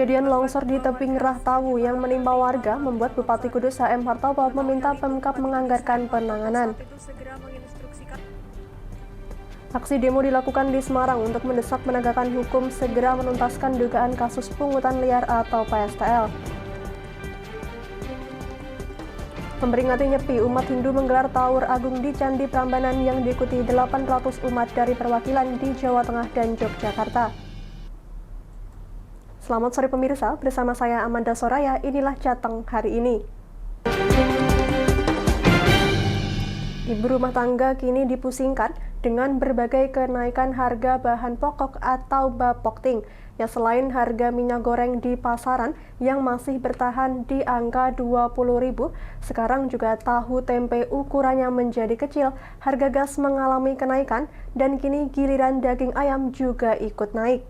Kejadian longsor di tebing Rahtawu yang menimpa warga membuat Bupati Kudus HM Hartopo meminta Pemkab menganggarkan penanganan. Aksi demo dilakukan di Semarang untuk mendesak penegakan hukum segera menuntaskan dugaan kasus pungutan liar atau PSTL. Memperingati Nyepi, umat Hindu menggelar Taur Agung di Candi Prambanan yang diikuti 800 umat dari perwakilan di Jawa Tengah dan Yogyakarta. Selamat sore pemirsa, bersama saya Amanda Soraya, inilah Jateng hari ini. Ibu rumah tangga kini dipusingkan dengan berbagai kenaikan harga bahan pokok atau bapokting. Ya, selain harga minyak goreng di pasaran yang masih bertahan di angka 20.000, sekarang juga tahu tempe ukurannya menjadi kecil, harga gas mengalami kenaikan, dan kini giliran daging ayam juga ikut naik.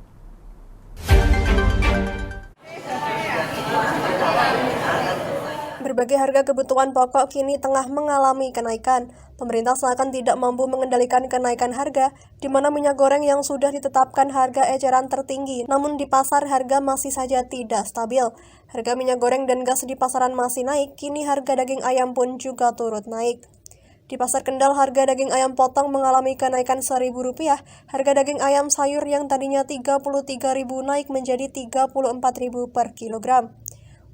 Berbagai harga kebutuhan pokok kini tengah mengalami kenaikan. Pemerintah seakan tidak mampu mengendalikan kenaikan harga, di mana minyak goreng yang sudah ditetapkan harga eceran tertinggi, namun di pasar harga masih saja tidak stabil. Harga minyak goreng dan gas di pasaran masih naik, kini harga daging ayam pun juga turut naik. Di Pasar Kendal, harga daging ayam potong mengalami kenaikan Rp1.000. Harga daging ayam sayur yang tadinya Rp33.000 naik menjadi Rp34.000 per kilogram.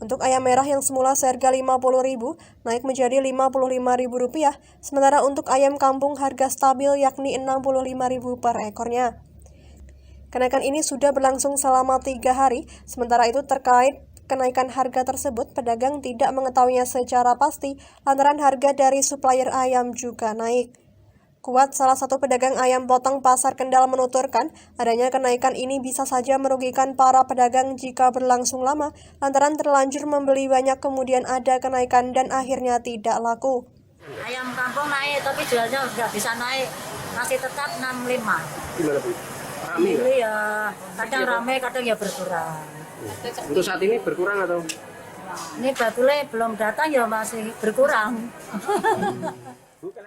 Untuk ayam merah yang semula seharga Rp50.000 naik menjadi Rp55.000, sementara untuk ayam kampung harga stabil yakni Rp65.000 per ekornya. Kenaikan ini sudah berlangsung selama 3 hari, sementara itu terkait kenaikan harga tersebut, pedagang tidak mengetahuinya secara pasti lantaran harga dari supplier ayam juga naik. Kuat, salah satu pedagang ayam potong Pasar Kendal, menuturkan adanya kenaikan ini bisa saja merugikan para pedagang jika berlangsung lama lantaran terlanjur membeli banyak kemudian ada kenaikan dan akhirnya tidak laku. Ayam kampung naik tapi jualnya nggak bisa naik, masih tetap 65. Gimana Bu? Rame nggak? Ya, kadang rame, kadang ya berkurang. Untuk saat ini berkurang atau? Ini batule belum datang ya masih berkurang.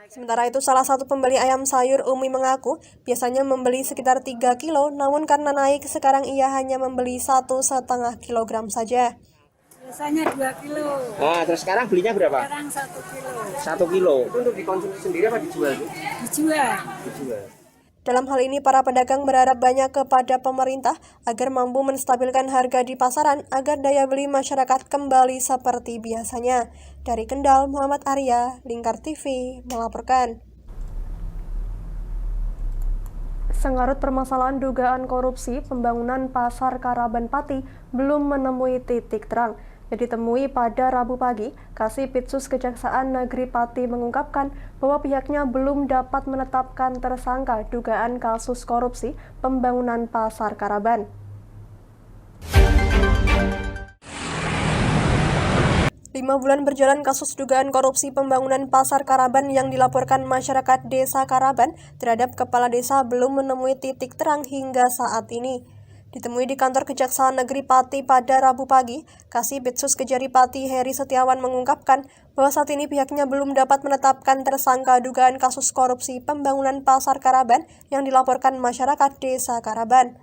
Sementara itu, salah satu pembeli ayam sayur Umi mengaku biasanya membeli sekitar 3 kilo, namun karena naik sekarang ia hanya membeli 1,5 kilogram saja. Biasanya 2 kilo. Nah, terus sekarang belinya berapa? Sekarang 1 kilo. 1 kilo. Itu untuk dikonsumsi sendiri apa dijual? Dijual. Dijual. Dalam hal ini, para pedagang berharap banyak kepada pemerintah agar mampu menstabilkan harga di pasaran agar daya beli masyarakat kembali seperti biasanya. Dari Kendal, Muhammad Arya, Lingkar TV, melaporkan. Sengkarut permasalahan dugaan korupsi pembangunan Pasar Karaban Pati belum menemui titik terang. Ditemui pada Rabu pagi, Kasipitsus Kejaksaan Negeri Pati mengungkapkan bahwa pihaknya belum dapat menetapkan tersangka dugaan kasus korupsi pembangunan Pasar Karaban. Lima bulan berjalan kasus dugaan korupsi pembangunan Pasar Karaban yang dilaporkan masyarakat Desa Karaban terhadap Kepala Desa belum menemui titik terang hingga saat ini. Ditemui di kantor Kejaksaan Negeri Pati pada Rabu pagi, Kasipitsus Kejari Pati Heri Setiawan mengungkapkan bahwa saat ini pihaknya belum dapat menetapkan tersangka dugaan kasus korupsi pembangunan Pasar Karaban yang dilaporkan masyarakat Desa Karaban.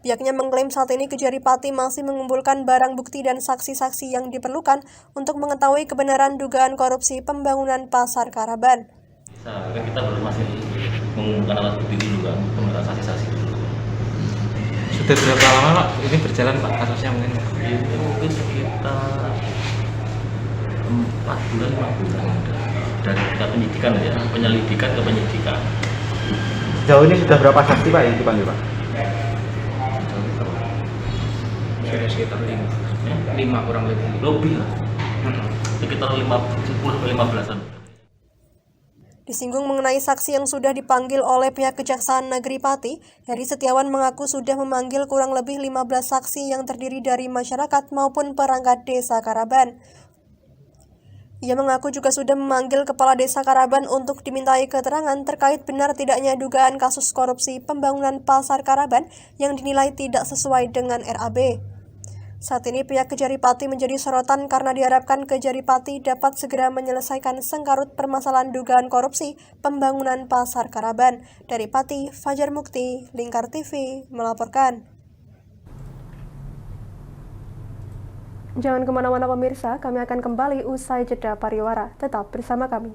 Pihaknya mengklaim saat ini Kejari Pati masih mengumpulkan barang bukti dan saksi-saksi yang diperlukan untuk mengetahui kebenaran dugaan korupsi pembangunan Pasar Karaban. Nah, kita baru masih mengumpulkan alat bukti dulu kan, mengumpulkan saksi-saksi dulu. Sudah berapa lama Pak ini berjalan Pak kasusnya mungkin? Ini mungkin sekitar 4 bulan 5 bulan dari kita penyidikan ya, penyelidikan ke penyidikan. Sejauh ini sudah berapa saksi Pak yang dipanggil Pak? Sudah sekitar 5 kurang lebih lah. Sekitar 10-15an. Disinggung mengenai saksi yang sudah dipanggil oleh pihak Kejaksaan Negeri Pati, Heri Setiawan mengaku sudah memanggil kurang lebih 15 saksi yang terdiri dari masyarakat maupun perangkat Desa Karaban. Ia mengaku juga sudah memanggil Kepala Desa Karaban untuk dimintai keterangan terkait benar tidaknya dugaan kasus korupsi pembangunan Pasar Karaban yang dinilai tidak sesuai dengan RAB. Saat ini pihak Kejari Pati menjadi sorotan karena diharapkan Kejari Pati dapat segera menyelesaikan sengkarut permasalahan dugaan korupsi pembangunan Pasar Karaban. Dari Pati, Fajar Mukti, Lingkar TV, melaporkan. Jangan kemana-mana pemirsa, kami akan kembali usai jeda pariwara. Tetap bersama kami.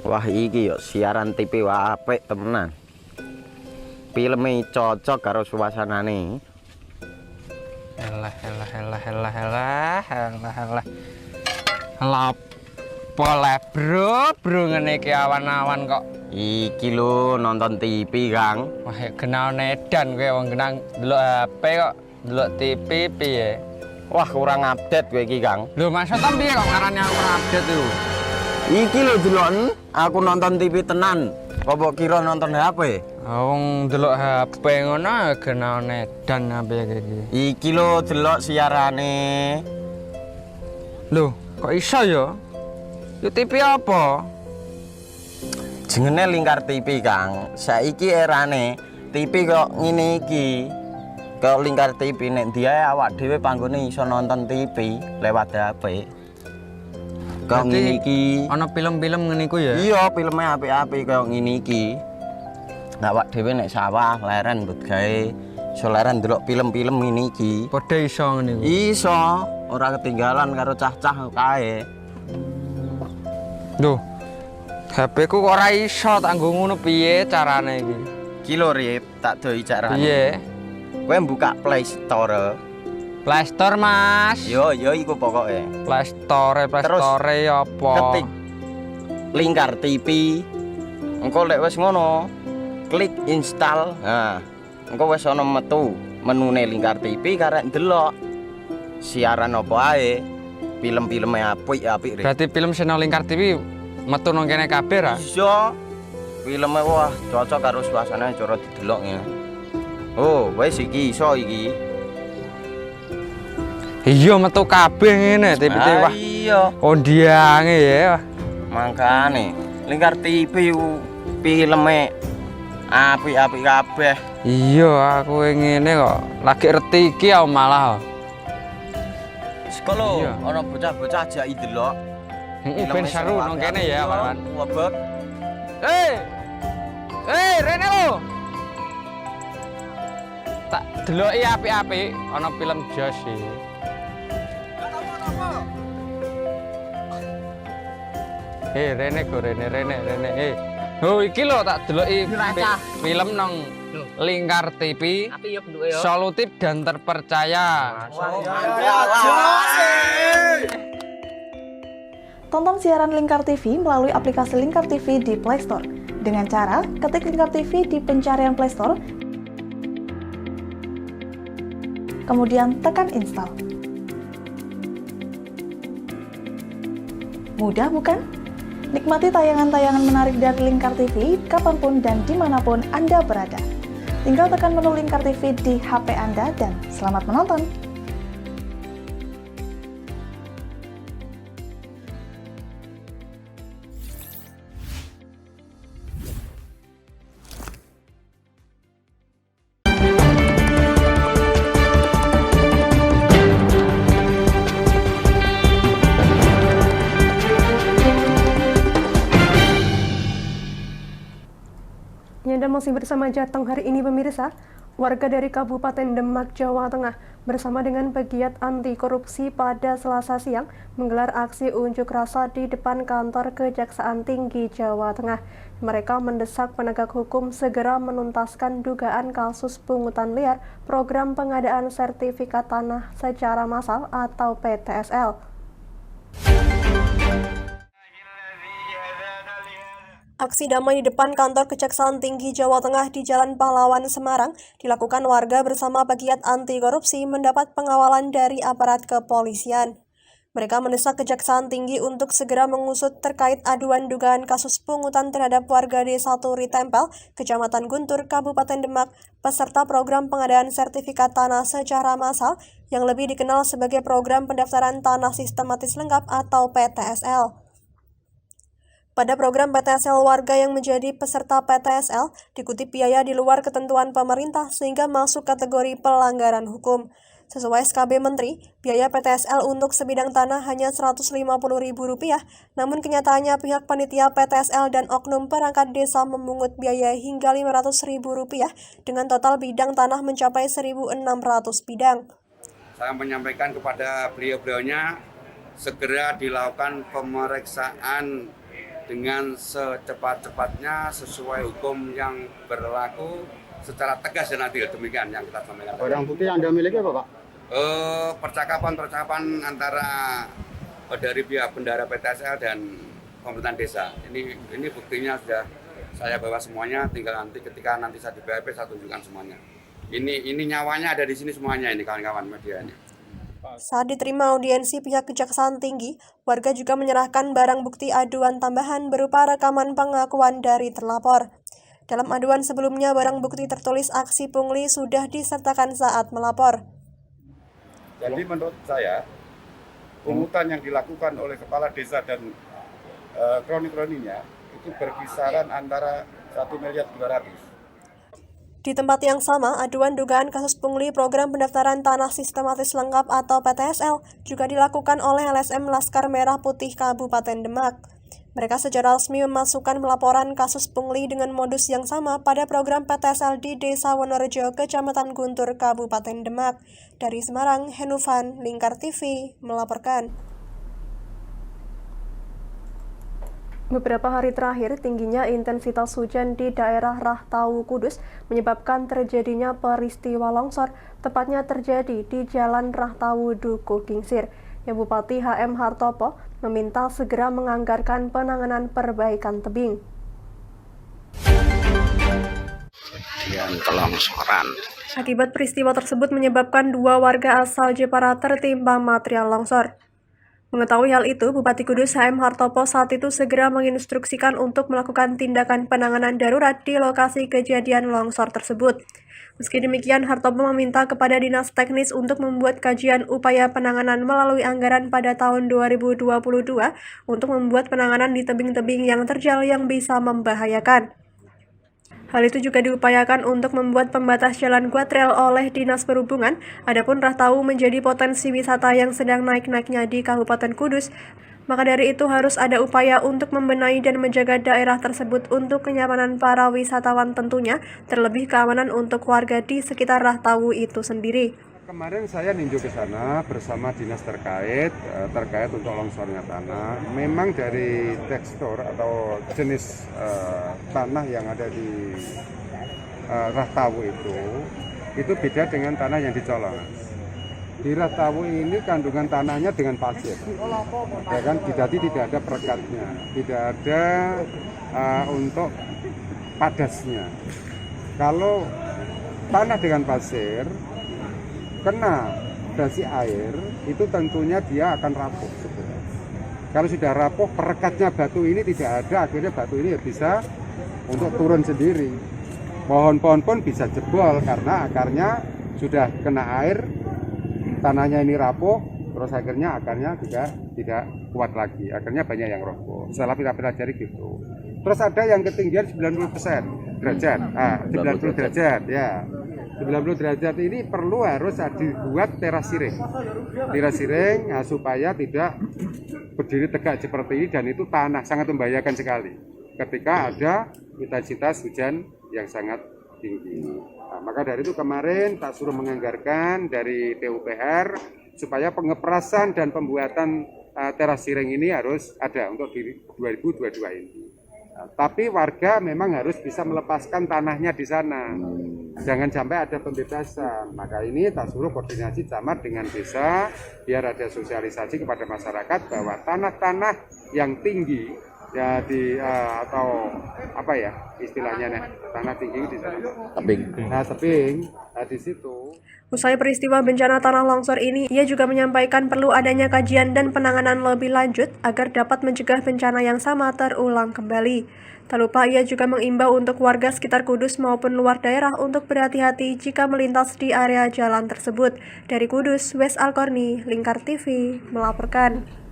Wah iki yo siaran TV wah apik temenan. Filme cocok karo suasanane. Elah. Lah bro ngene iki awan-awan kok. Iki lho nonton TV, Kang. Wah, kenal nedan kowe wong kenang delok HP kok delok TV piye? Wah kurang update kowe iki, Kang. Lho maksudnya piye kok ngarane aku update itu? Iki lho deloken aku nonton TV tenan. Apa kira nonton HP? Wong delok HP ngono kenal nedan apa iki. Iki lho delok siarane. Lho, kok iso ya? Yo TV apa? Jenenge Lingkar TV, Kang. Saiki erane TV kok ngene iki. Kok Lingkar TV nek dia awak dhewe panggone iso nonton TV lewat HP. Kok ngene iki. Ana film-film ngene iku ya? Iya, filme apik-apik kaya ngene iki. Awak dhewe nek sawah leren mbut gawe iso leren ndelok film-film ngene iki. Padha iso ngene iku. Iso, ora ketinggalan karo cah-cah kae. Lho. HP ku kok ora iso tak nggo ngono piye carane iki? Iki lho Rip, tak doi carane. Piye? Kowe buka Play Store. Play Store, Mas. Yo iku pokoke. Play Store apa? Ketik Lingkar TV. Engko lek wis ngono, klik install. Nah, engko wis ana metu menune Lingkar TV karek ndelok siaran apa ae. Film-filme apik-apik. Berarti film channel Lingkar TV metu nang kene kabeh ra? Iso. Filme wah cocok karo suasana cara didelok ya. Oh, wis iki iso iki. Iya metu kabeh ngene TV wah. Iya. Ondiange ya. Mangkane Lingkar TV filme apik-apik kabeh. Iya, aku ngene kok lagi reti iki aku malah. Sekolo, Iya. ana bocah-bocah ajak delok. Heeh, ben seru nang kene ya, kawan. Webek. Rene lo. Tak deloki apik-apik ana film Jos iki. Rene go Rene. Oh iki lho tak deloki film nang Lingkar TV. Tapi ya bentuke ya. Solutif dan terpercaya. Tonton siaran Lingkar TV melalui aplikasi Lingkar TV di Play Store. Dengan cara ketik Lingkar TV di pencarian Play Store, kemudian tekan install. Mudah bukan? Nikmati tayangan-tayangan menarik dari Lingkar TV kapanpun dan dimanapun Anda berada. Tinggal tekan menu Lingkar TV di HP Anda dan selamat menonton! Anda masih bersama Jateng hari ini pemirsa. Warga dari Kabupaten Demak, Jawa Tengah bersama dengan pegiat anti korupsi pada Selasa siang menggelar aksi unjuk rasa di depan kantor Kejaksaan Tinggi Jawa Tengah. Mereka mendesak penegak hukum segera menuntaskan dugaan kasus pungutan liar program pengadaan sertifikat tanah secara massal atau PTSL. Aksi damai di depan kantor Kejaksaan Tinggi Jawa Tengah di Jalan Pahlawan, Semarang dilakukan warga bersama pegiat anti korupsi mendapat pengawalan dari aparat kepolisian. Mereka mendesak Kejaksaan Tinggi untuk segera mengusut terkait aduan dugaan kasus pungutan terhadap warga Desa Turi Tempel, Kecamatan Guntur, Kabupaten Demak, peserta program pengadaan sertifikat tanah secara massal yang lebih dikenal sebagai Program Pendaftaran Tanah Sistematis Lengkap atau PTSL. Pada program PTSL, warga yang menjadi peserta PTSL dikutip biaya di luar ketentuan pemerintah sehingga masuk kategori pelanggaran hukum. Sesuai SKB Menteri, biaya PTSL untuk sebidang tanah hanya Rp150.000, namun kenyataannya pihak panitia PTSL dan oknum perangkat desa memungut biaya hingga Rp500.000 dengan total bidang tanah mencapai 1.600 bidang. Saya menyampaikan kepada beliau-beliaunya segera dilakukan pemeriksaan dengan secepat-cepatnya sesuai hukum yang berlaku secara tegas dan adil. Demikian yang kita sampaikan. Barang bukti yang Anda miliki apa, Pak? Percakapan antara dari pihak bendara PTSL dan pemerintahan desa. Ini buktinya sudah saya bawa semuanya, tinggal nanti ketika nanti saya di BAP saya tunjukkan semuanya. Ini nyawanya ada di sini semuanya ini kawan-kawan media ini. Saat diterima audiensi pihak Kejaksaan Tinggi, warga juga menyerahkan barang bukti aduan tambahan berupa rekaman pengakuan dari terlapor. Dalam aduan sebelumnya, barang bukti tertulis aksi pungli sudah disertakan saat melapor. Jadi menurut saya, pungutan yang dilakukan oleh kepala desa dan kroni-kroninya itu berkisaran antara 1.200.000. Di tempat yang sama, aduan dugaan kasus pungli Program Pendaftaran Tanah Sistematis Lengkap atau PTSL juga dilakukan oleh LSM Laskar Merah Putih Kabupaten Demak. Mereka secara resmi memasukkan laporan kasus pungli dengan modus yang sama pada program PTSL di Desa Wonorejo, Kecamatan Guntur, Kabupaten Demak. Dari Semarang, Henufan, Lingkar TV, melaporkan. Beberapa hari terakhir, tingginya intensitas hujan di daerah Rahtawu, Kudus menyebabkan terjadinya peristiwa longsor, tepatnya terjadi di Jalan Rahtawu, Duku Kingsir. Yang Bupati HM Hartopo meminta segera menganggarkan penanganan perbaikan tebing. Akibat peristiwa tersebut menyebabkan 2 warga asal Jepara tertimpa material longsor. Mengetahui hal itu, Bupati Kudus HM Hartopo saat itu segera menginstruksikan untuk melakukan tindakan penanganan darurat di lokasi kejadian longsor tersebut. Meski demikian, Hartopo meminta kepada Dinas Teknis untuk membuat kajian upaya penanganan melalui anggaran pada tahun 2022 untuk membuat penanganan di tebing-tebing yang terjal yang bisa membahayakan. Hal itu juga diupayakan untuk membuat pembatas jalan guardrail oleh Dinas Perhubungan. Adapun Rahtawu menjadi potensi wisata yang sedang naik-naiknya di Kabupaten Kudus. Maka dari itu harus ada upaya untuk membenahi dan menjaga daerah tersebut untuk kenyamanan para wisatawan tentunya, terlebih keamanan untuk warga di sekitar Rahtawu itu sendiri. Kemarin saya ninjau ke sana bersama dinas terkait untuk longsornya tanah. Memang dari tekstur atau jenis tanah yang ada di Rahtawu itu beda dengan tanah yang di Colongas. Di Rahtawu ini kandungan tanahnya dengan pasir, ya kan? Jadi tidak ada perekatnya, tidak ada untuk padasnya. Kalau tanah dengan pasir kena dasi air, itu tentunya dia akan rapuh. Kalau sudah rapuh, perekatnya batu ini tidak ada, akhirnya batu ini bisa untuk turun sendiri. Pohon-pohon pun bisa jebol karena akarnya sudah kena air, tanahnya ini rapuh, terus akhirnya akarnya juga tidak kuat lagi, akhirnya banyak yang roboh. Setelah kita pelajari gitu. Terus ada yang ketinggian 90% derajat, 90 derajat ya. 90 derajat ini harus dibuat teras siring supaya tidak berdiri tegak seperti ini, dan itu tanah sangat membahayakan sekali ketika ada intensitas hujan yang sangat tinggi. Maka dari itu kemarin tak suruh menganggarkan dari PUPR supaya pengeperasan dan pembuatan teras siring ini harus ada untuk di 2022 ini. Tapi warga memang harus bisa melepaskan tanahnya di sana. Jangan sampai ada pembebasan. Maka ini tak suruh koordinasi camat dengan desa biar ada sosialisasi kepada masyarakat bahwa tanah-tanah yang tinggi ya di atau apa ya istilahnya nih, tanah tinggi di sana. Tebing. Nah, tebing. Nah, di situ. Usai peristiwa bencana tanah longsor ini, ia juga menyampaikan perlu adanya kajian dan penanganan lebih lanjut agar dapat mencegah bencana yang sama terulang kembali. Tak lupa ia juga mengimbau untuk warga sekitar Kudus maupun luar daerah untuk berhati-hati jika melintas di area jalan tersebut. Dari Kudus, Wes Alkorni, Lingkar TV, melaporkan.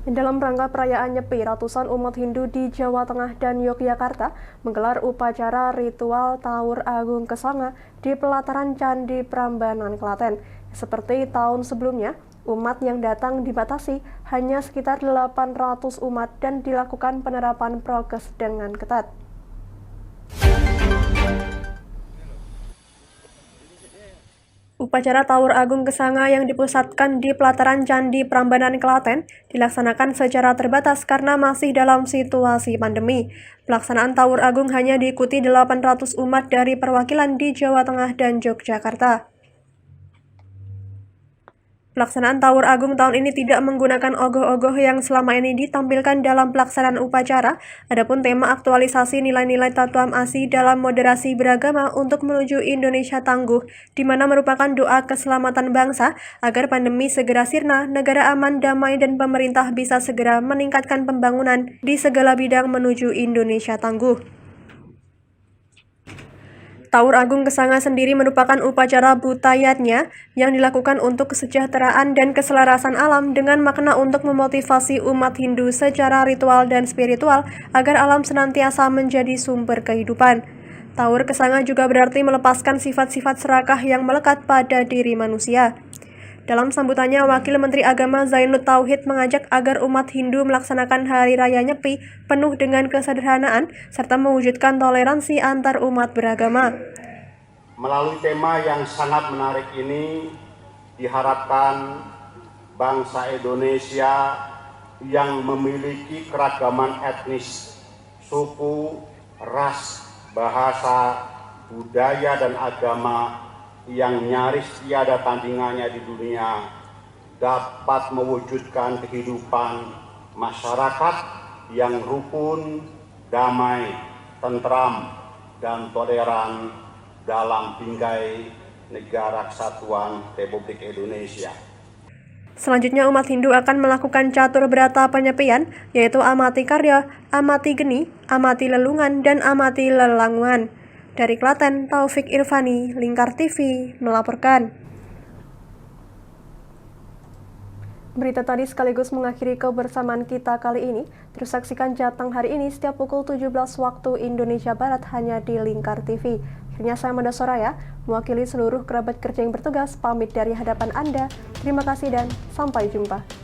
Dalam rangka perayaan Nyepi, ratusan umat Hindu di Jawa Tengah dan Yogyakarta menggelar upacara ritual Taur Agung Kesanga di pelataran Candi Prambanan, Klaten. Seperti tahun sebelumnya, umat yang datang dibatasi hanya sekitar 800 umat dan dilakukan penerapan prokes dengan ketat. Upacara Taur Agung Kesanga yang dipusatkan di pelataran Candi Prambanan, Klaten dilaksanakan secara terbatas karena masih dalam situasi pandemi. Pelaksanaan Taur Agung hanya diikuti 800 umat dari perwakilan di Jawa Tengah dan Yogyakarta. Pelaksanaan Taur Agung tahun ini tidak menggunakan ogoh-ogoh yang selama ini ditampilkan dalam pelaksanaan upacara. Adapun tema aktualisasi nilai-nilai Tatuam Asi dalam moderasi beragama untuk menuju Indonesia tangguh, di mana merupakan doa keselamatan bangsa agar pandemi segera sirna, negara aman, damai, dan pemerintah bisa segera meningkatkan pembangunan di segala bidang menuju Indonesia tangguh. Taur Agung Kesanga sendiri merupakan upacara butayatnya yang dilakukan untuk kesejahteraan dan keselarasan alam dengan makna untuk memotivasi umat Hindu secara ritual dan spiritual agar alam senantiasa menjadi sumber kehidupan. Taur Kesanga juga berarti melepaskan sifat-sifat serakah yang melekat pada diri manusia. Dalam sambutannya, Wakil Menteri Agama Zainud Tauhid mengajak agar umat Hindu melaksanakan Hari Raya Nyepi penuh dengan kesederhanaan serta mewujudkan toleransi antar umat beragama. Melalui tema yang sangat menarik ini, diharapkan bangsa Indonesia yang memiliki keragaman etnis, suku, ras, bahasa, budaya, dan agama yang nyaris tiada tandingannya di dunia dapat mewujudkan kehidupan masyarakat yang rukun, damai, tentram, dan toleran dalam bingkai Negara Kesatuan Republik Indonesia. Selanjutnya umat Hindu akan melakukan catur berata penyepian, yaitu amati karya, amati geni, amati lelungan, dan amati lelanguan. Dari Klaten, Taufik Irvani, Lingkar TV, melaporkan. Berita tadi sekaligus mengakhiri kebersamaan kita kali ini. Terus saksikan Jateng hari ini setiap pukul 17 waktu Indonesia Barat hanya di Lingkar TV. Akhirnya saya Manda Soraya, mewakili seluruh kerabat kerja yang bertugas, pamit dari hadapan Anda. Terima kasih dan sampai jumpa.